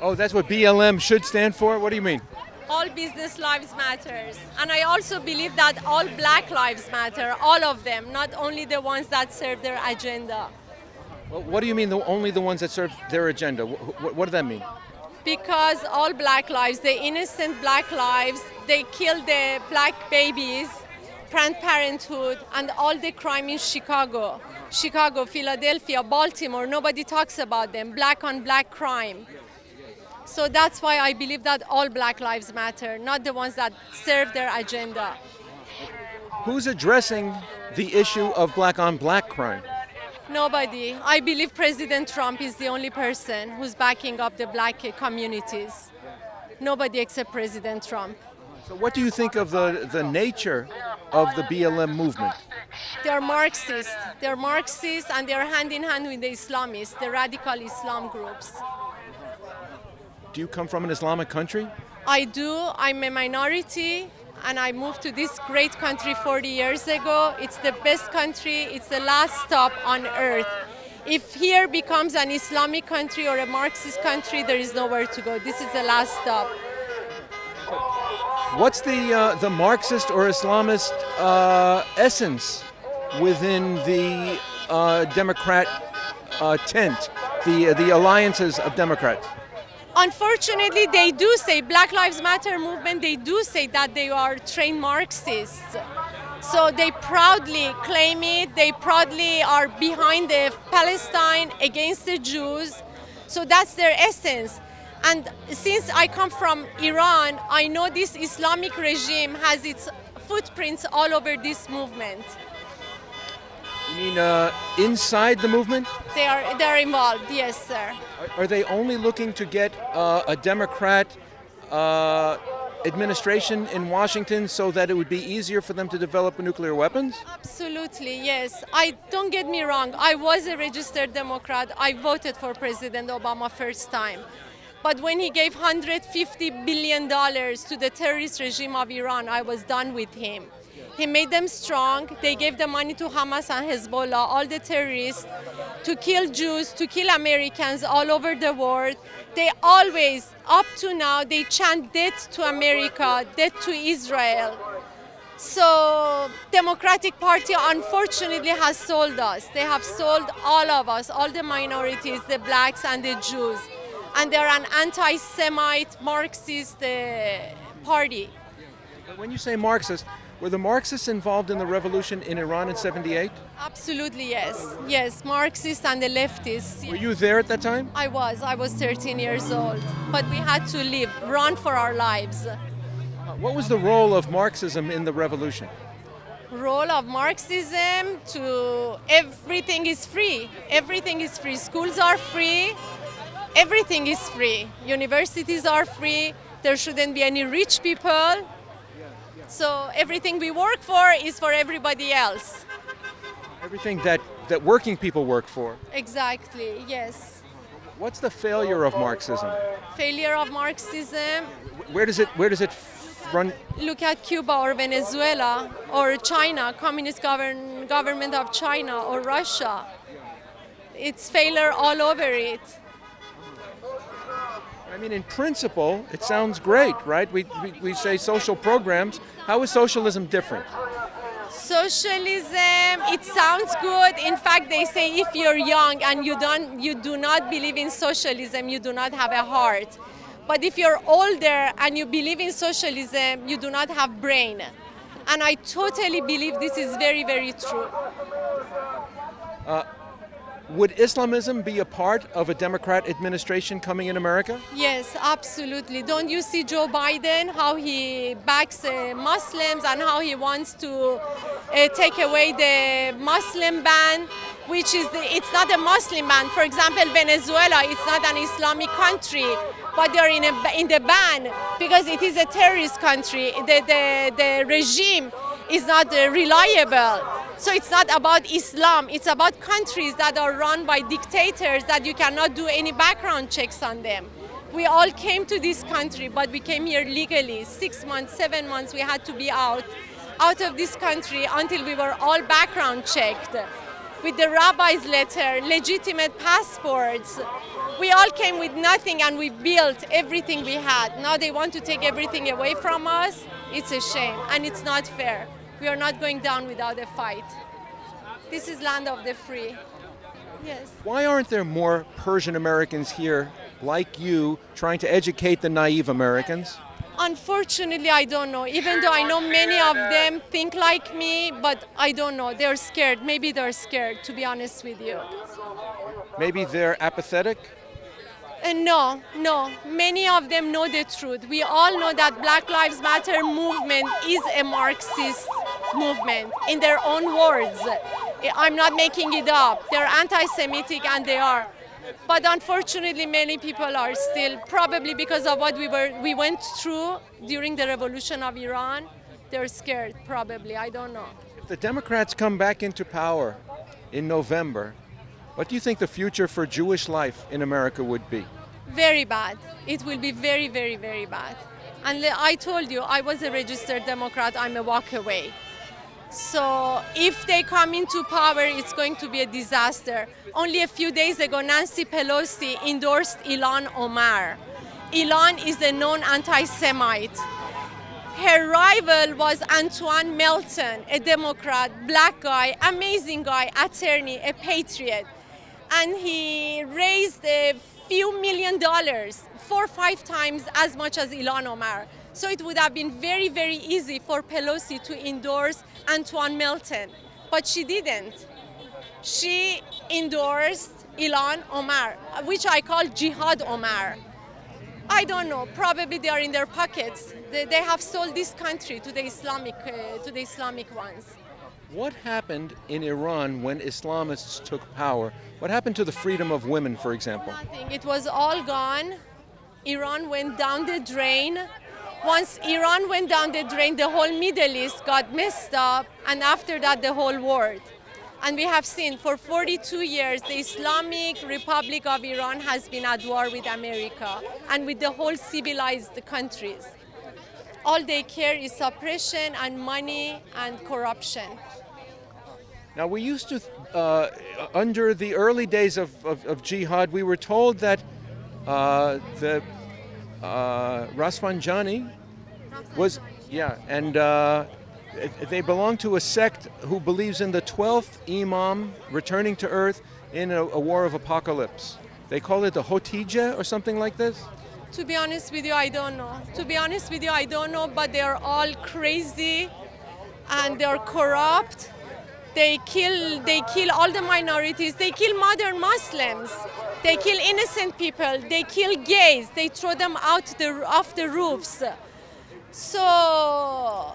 Oh, that's what BLM should stand for? What do you mean? All business lives matters. And I also believe that all black lives matter, all of them, not only the ones that serve their agenda. Well, what do you mean only the ones that serve their agenda? What does that mean? Because all black lives, the innocent black lives, they kill the black babies, Planned Parenthood, and all the crime in Chicago, Philadelphia, Baltimore, nobody talks about them, black on black crime. So that's why I believe that all black lives matter, not the ones that serve their agenda. Who's addressing the issue of black on black crime? Nobody. I believe President Trump is the only person who's backing up the black communities. Nobody except President Trump. So what do you think of the nature of the BLM movement? They're Marxists. They're Marxists and they're hand in hand with the Islamists, the radical Islam groups. Do you come from an Islamic country? I do. I'm a minority and I moved to this great country 40 years ago. It's the best country. It's the last stop on earth. If here becomes an Islamic country or a Marxist country, there is nowhere to go. This is the last stop. What's the Marxist or Islamist essence within the Democrat tent, the alliances of Democrats? Unfortunately, they do say, Black Lives Matter movement, they do say that they are trained Marxists. So they proudly claim it, they proudly are behind the Palestine, against the Jews. So that's their essence. And since I come from Iran, I know this Islamic regime has its footprints all over this movement. You mean inside the movement? They're involved, yes, sir. Are they only looking to get a Democrat administration in Washington so that it would be easier for them to develop nuclear weapons? Absolutely, yes. Don't get me wrong. I was a registered Democrat. I voted for President Obama first time. But when he gave $150 billion to the terrorist regime of Iran, I was done with him. He made them strong. They gave the money to Hamas and Hezbollah, all the terrorists, to kill Jews, to kill Americans all over the world. They always, up to now, they chant death to America, death to Israel. So Democratic Party unfortunately has sold us. They have sold all of us, all the minorities, the blacks and the Jews. And they're an anti-Semite, Marxist party. When you say Marxist, were the Marxists involved in the revolution in Iran in '78? Absolutely, yes. Yes, Marxists and the leftists. Were you there at that time? I was 13 years old. But we had to leave, run for our lives. What was the role of Marxism in the revolution? Role of Marxism to everything is free. Everything is free. Schools are free. Everything is free. Universities are free. There shouldn't be any rich people. So everything we work for is for everybody else. Everything that working people work for. Exactly, yes. What's the failure of Marxism? Failure of Marxism. Where does it run? Look at Cuba or Venezuela or China, communist government of China or Russia. It's failure all over it. I mean, in principle, it sounds great, right? We say social programs. How is socialism different? Socialism, it sounds good. In fact, they say if you're young and you do not believe in socialism, you do not have a heart. But if you're older and you believe in socialism, you do not have brain. And I totally believe this is very, very true. Would Islamism be a part of a Democrat administration coming in America? Yes, absolutely. Don't you see Joe Biden, how he backs Muslims and how he wants to take away the Muslim ban, which is, it's not a Muslim ban. For example, Venezuela, it's not an Islamic country, but they're in the ban because it is a terrorist country. The regime is not reliable. So it's not about Islam, it's about countries that are run by dictators that you cannot do any background checks on them. We all came to this country, but we came here legally. 6 months, 7 months, we had to be out of this country until we were all background checked. with the rabbi's letter, legitimate passports. We all came with nothing and we built everything we had. Now they want to take everything away from us. It's a shame and it's not fair. We are not going down without a fight. This is land of the free. Yes. Why aren't there more Persian Americans here like you trying to educate the naive Americans? Unfortunately, I don't know. Even though I know many of them think like me, but I don't know. They're scared. Maybe they're scared, to be honest with you. Maybe they're apathetic? No. Many of them know the truth. We all know that Black Lives Matter movement is a Marxist movement, in their own words. I'm not making it up. They're anti-Semitic and they are. But unfortunately, many people are still, probably because of what we went through during the revolution of Iran, they're scared, probably. I don't know. If the Democrats come back into power in November, what do you think the future for Jewish life in America would be? Very bad. It will be very, very, very bad. And I told you, I was a registered Democrat. I'm a walk away. So if they come into power, it's going to be a disaster. Only a few days ago, Nancy Pelosi endorsed Ilhan Omar. Ilhan is a known anti-Semite. Her rival was Antoine Melton, a Democrat, black guy, amazing guy, attorney, a patriot. And he raised a few $1 million, 4 or 5 times as much as Ilhan Omar. So it would have been very, very easy for Pelosi to endorse Antoine Melton, but she didn't. She endorsed Ilhan Omar, which I call Jihad Omar. I don't know, probably they are in their pockets. They have sold this country to the Islamic ones. What happened in Iran when Islamists took power? What happened to the freedom of women, for example? Nothing. It was all gone. Iran went down the drain. Once Iran went down the drain, the whole Middle East got messed up, and after that, the whole world. And we have seen for 42 years, the Islamic Republic of Iran has been at war with America and with the whole civilized countries. All they care is suppression and money and corruption. Now, we used to, under the early days of jihad, we were told that the Rafsanjani was, and they belong to a sect who believes in the 12th Imam returning to earth in a war of apocalypse. They call it the Hotija or something like this? To be honest with you, I don't know. But they're all crazy and they're corrupt. They kill all the minorities. They kill modern Muslims. They kill innocent people. They kill gays. They throw them off the roofs. So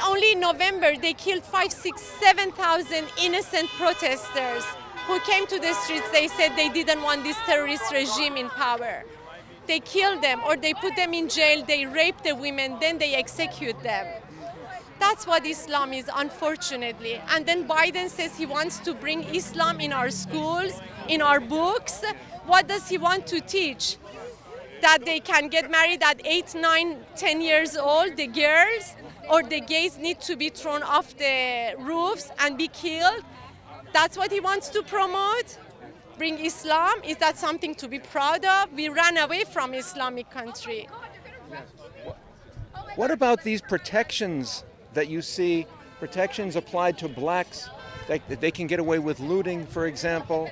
only in November they killed 5, 6, 7,000 innocent protesters who came to the streets. They said they didn't want this terrorist regime in power. They kill them or they put them in jail. They rape the women, then they execute them. That's what Islam is, unfortunately. And then Biden says he wants to bring Islam in our schools, in our books. What does he want to teach? That they can get married at 8, 9, 10 years old, the girls, or the gays need to be thrown off the roofs and be killed? That's what he wants to promote? Bring Islam? Is that something to be proud of? We ran away from Islamic country. What about these protections that you see, protections applied to blacks, that they can get away with looting, for example?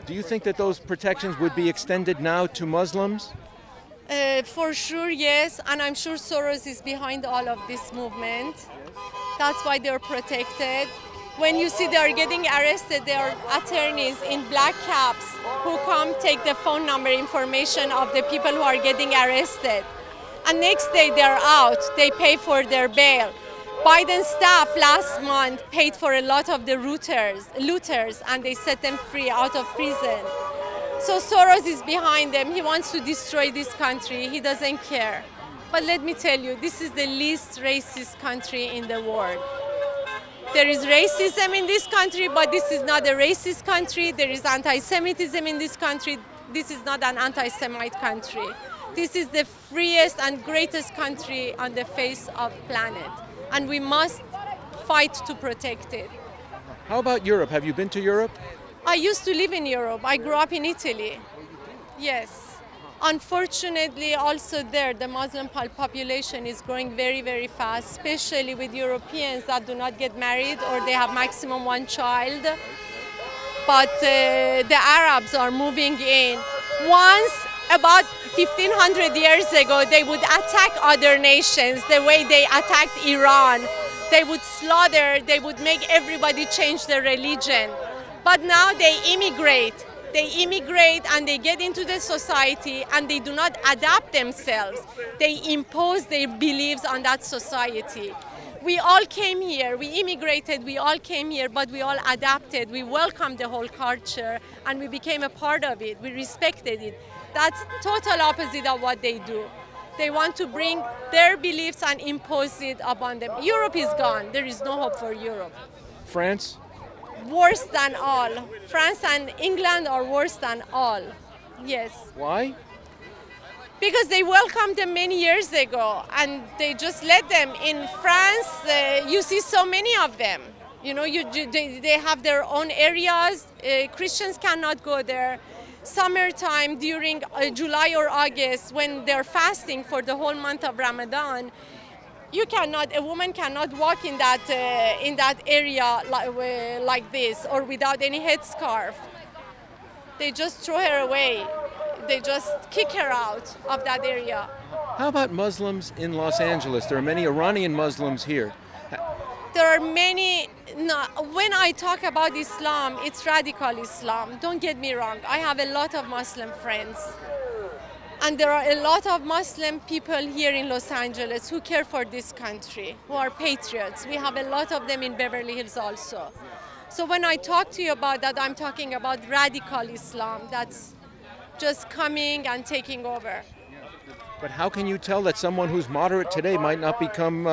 Do you think that those protections would be extended now to Muslims? For sure, yes, and I'm sure Soros is behind all of this movement. That's why they're protected. When you see they're getting arrested, there are attorneys in black caps who come take the phone number information of the people who are getting arrested. And next day they're out, they pay for their bail. Biden's staff last month paid for a lot of the looters, and they set them free out of prison. So Soros is behind them. He wants to destroy this country. He doesn't care. But let me tell you, this is the least racist country in the world. There is racism in this country, but this is not a racist country. There is anti-Semitism in this country. This is not an anti-Semite country. This is the freest and greatest country on the face of the planet, and we must fight to protect it. How about Europe? Have you been to Europe? I used to live in Europe. I grew up in Italy. Yes. Unfortunately, also there, the Muslim population is growing very, very fast, especially with Europeans that do not get married or they have maximum one child. But the Arabs are moving in. Once, about 1500 years ago, they would attack other nations the way they attacked Iran. They would slaughter, they would make everybody change their religion. But now they immigrate. They immigrate and they get into the society and they do not adapt themselves. They impose their beliefs on that society. We all came here, we immigrated, we all came here, but we all adapted. We welcomed the whole culture and we became a part of it. We respected it. That's total opposite of what they do. They want to bring their beliefs and impose it upon them. Europe is gone. There is no hope for Europe. France? Worse than all. France and England are worse than all. Yes. Why? Because they welcomed them many years ago and they just let them. In France, you see so many of them. You know, they have their own areas. Christians cannot go there. Summertime during July or August, when they're fasting for the whole month of Ramadan, a woman cannot walk in that area like this or without any headscarf. They just throw her away. They just kick her out of that area. How about Muslims in Los Angeles? There are many Iranian Muslims here. There are many. No, when I talk about Islam, it's radical Islam. Don't get me wrong. I have a lot of Muslim friends. And there are a lot of Muslim people here in Los Angeles who care for this country, who are patriots. We have a lot of them in Beverly Hills also. So when I talk to you about that, I'm talking about radical Islam that's just coming and taking over. But how can you tell that someone who's moderate today might not become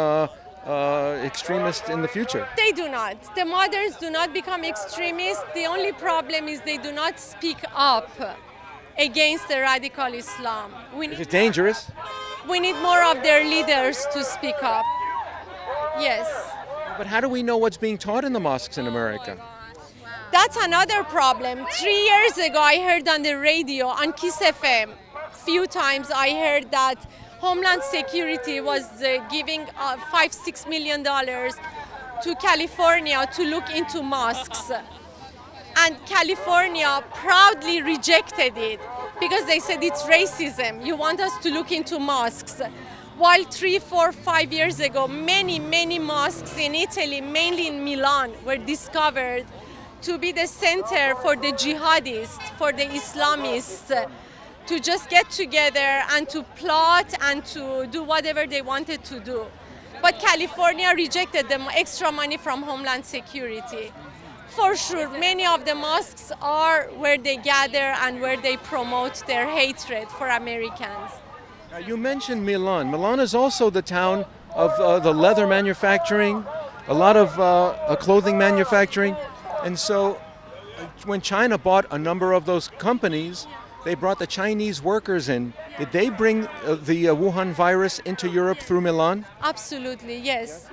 extremist in the future? They do not. The moderates do not become extremists. The only problem is they do not speak up against the radical Islam. Is it dangerous? We need more of their leaders to speak up. Yes. But how do we know what's being taught in the mosques in America? That's another problem. 3 years ago, I heard on the radio, on Kiss FM, few times I heard that Homeland Security was giving $5-6 million to California to look into mosques. And California proudly rejected it because they said it's racism. You want us to look into mosques. While 3, 4, 5 years ago, many mosques in Italy, mainly in Milan, were discovered to be the center for the jihadists, for the Islamists, to just get together and to plot and to do whatever they wanted to do. But California rejected the extra money from Homeland Security. For sure, many of the mosques are where they gather and where they promote their hatred for Americans. Now, you mentioned Milan. Milan is also the town of the leather manufacturing, a lot of clothing manufacturing. And so when China bought a number of those companies, they brought the Chinese workers in. Did they bring the Wuhan virus into Europe through Milan? Absolutely, yes.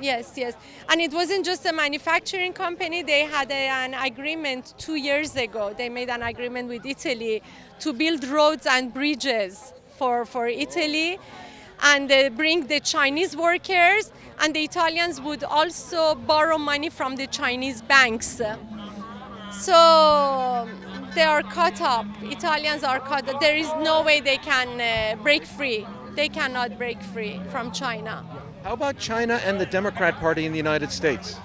And it wasn't just a manufacturing company. They had an agreement 2 years ago. They made an agreement with Italy to build roads and bridges for Italy and bring the Chinese workers, and the Italians would also borrow money from the Chinese banks. So they are caught up. Italians are caught up. There is no way they can break free. They cannot break free from China. How about China and the Democrat Party in the United States?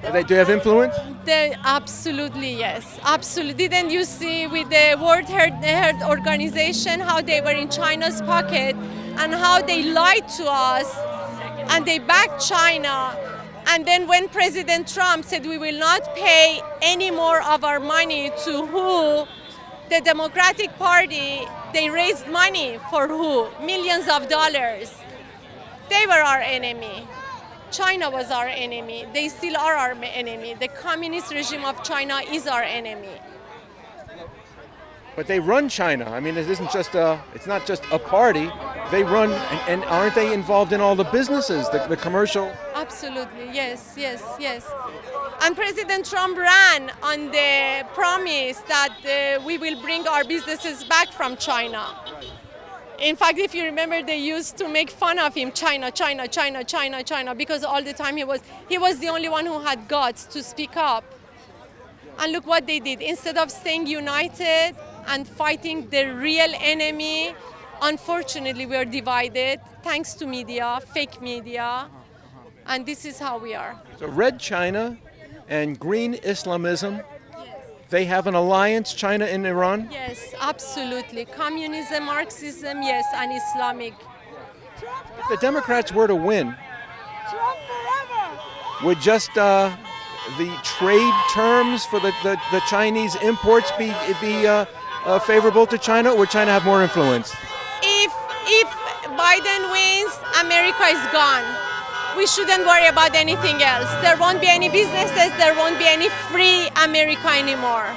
Do they have influence? Absolutely, yes. Absolutely. Didn't you see with the World Health Organization how they were in China's pocket and how they lied to us and they backed China? And then when President Trump said we will not pay any more of our money to WHO, the Democratic Party, they raised money for WHO, millions of dollars. They were our enemy. China was our enemy. They still are our enemy. The communist regime of China is our enemy. But they run China. I mean, it's not just a party. They run, and aren't they involved in all the businesses, the commercial? Absolutely, yes, yes, yes. And President Trump ran on the promise that we will bring our businesses back from China. In fact, if you remember, they used to make fun of him, China, China, China, China, China, because all the time he was the only one who had guts to speak up. And look what they did. Instead of staying united and fighting the real enemy, unfortunately, we are divided thanks to media, fake media, and this is how we are. So red China and green Islamism, they have an alliance, China and Iran? Yes, absolutely. Communism, Marxism, yes, and Islamic. If the Democrats were to win, would just the trade terms for the Chinese imports be favorable to China, or would China have more influence? If Biden wins, America is gone. We shouldn't worry about anything else. There won't be any businesses, there won't be any free America anymore.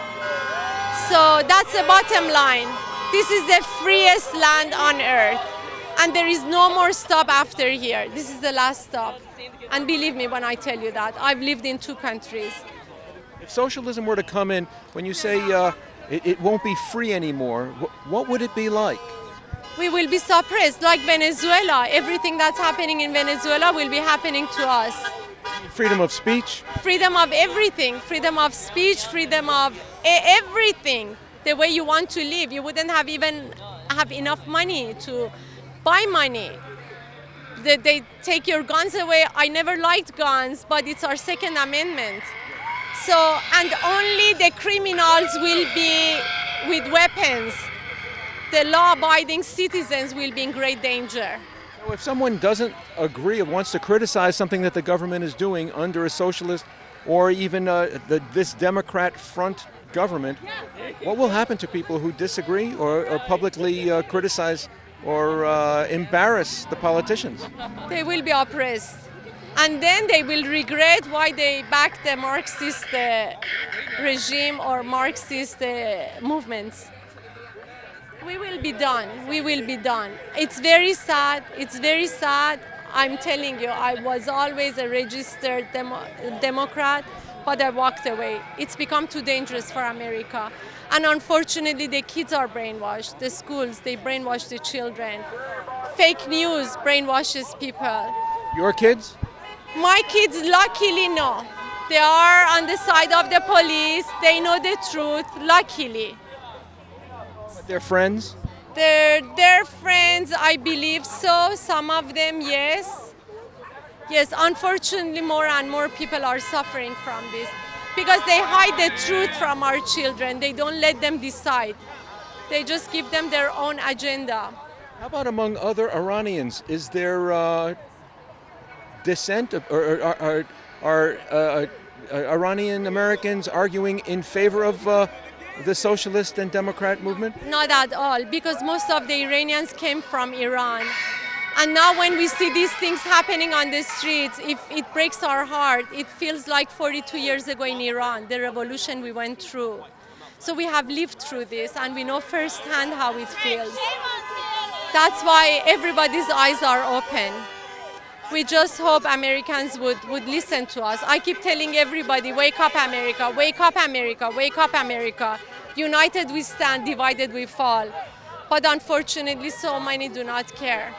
So that's the bottom line. This is the freest land on earth. And there is no more stop after here. This is the last stop. And believe me when I tell you that. I've lived in 2 countries. If socialism were to come in, when you say it won't be free anymore, what would it be like? We will be suppressed, like Venezuela. Everything that's happening in Venezuela will be happening to us. Freedom of speech? Freedom of everything. Freedom of speech, freedom of everything. The way you want to live. You wouldn't even have enough money to buy money. They take your guns away. I never liked guns, but it's our Second Amendment. So, and only the criminals will be with weapons. The law-abiding citizens will be in great danger. So if someone doesn't agree or wants to criticize something that the government is doing under a socialist or even this Democrat front government, what will happen to people who disagree or publicly criticize or embarrass the politicians? They will be oppressed. And then they will regret why they backed the Marxist regime or Marxist movements. We will be done. We will be done. It's very sad. It's very sad. I'm telling you, I was always a registered Democrat, but I walked away. It's become too dangerous for America. And unfortunately, the kids are brainwashed. The schools, they brainwash the children. Fake news brainwashes people. Your kids? My kids, luckily, no. They are on the side of the police. They know the truth, luckily. Their friends? Their friends, I believe so. Some of them, yes. Yes, unfortunately, more and more people are suffering from this because they hide the truth from our children. They don't let them decide. They just give them their own agenda. How about among other Iranians? Is there dissent, or are Iranian-Americans arguing in favor of the socialist and democrat movement? Not at all, because most of the Iranians came from Iran. And now when we see these things happening on the streets, it breaks our heart. It feels like 42 years ago in Iran, the revolution we went through. So we have lived through this and we know firsthand how it feels. That's why everybody's eyes are open. We just hope Americans would listen to us. I keep telling everybody, wake up America, wake up America, wake up America. United we stand, divided we fall. But unfortunately, so many do not care.